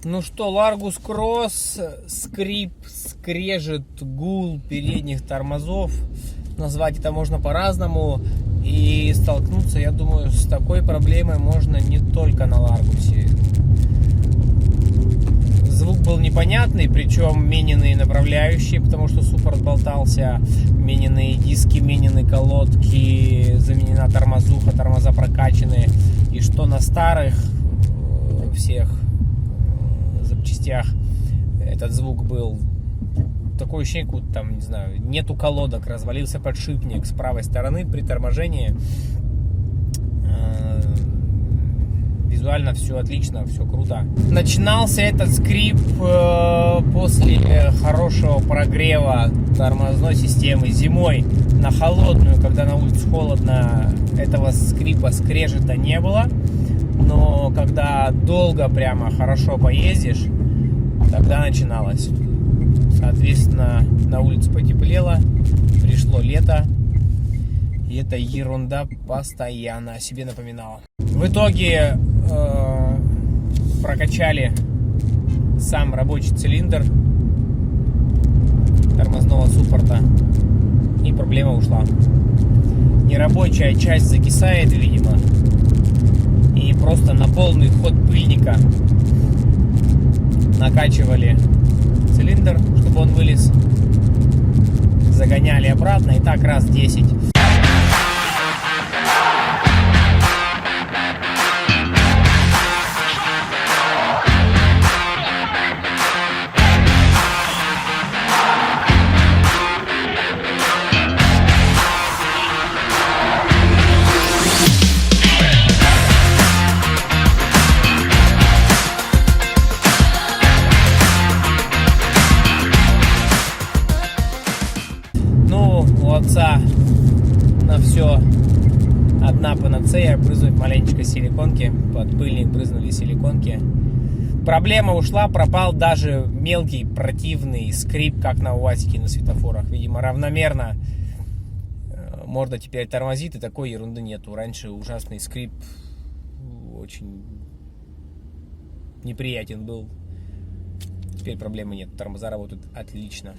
Ну что, Largus Cross, скрип, скрежет, гул передних тормозов. Назвать это можно по-разному. И столкнуться, я думаю, с такой проблемой можно не только на Largus. Звук был непонятный, причем мененные направляющие, потому что суппорт болтался, мененные диски, мененные колодки, заменена тормозуха, тормоза прокачаны. И что на старых всех запчастях этот звук был, такое ощущение, как там, не знаю, нету колодок, развалился подшипник с правой стороны при торможении. Визуально все отлично, все круто. Начинался этот скрип после хорошего прогрева тормозной системы зимой на холодную, когда на улице холодно, этого скрипа, скрежета не было. Но когда долго прямо хорошо поездишь, тогда начиналось. Соответственно, на улице потеплело, пришло лето, и эта ерунда постоянно о себе напоминала. В итоге прокачали сам рабочий цилиндр тормозного суппорта, и проблема ушла. Нерабочая часть закисает, видимо, и просто на полный ход пыльника накачивали цилиндр, чтобы он вылез, загоняли обратно, и так раз 10. У отца на все одна панацея: брызнуть маленечко силиконки, под пыльник брызнули силиконки. Проблема ушла, пропал даже мелкий противный скрип, как на УАЗике на светофорах. Видимо, равномерно морда теперь тормозит, и такой ерунды нету. Раньше ужасный скрип, очень неприятен был. Теперь проблемы нет, тормоза работают отлично.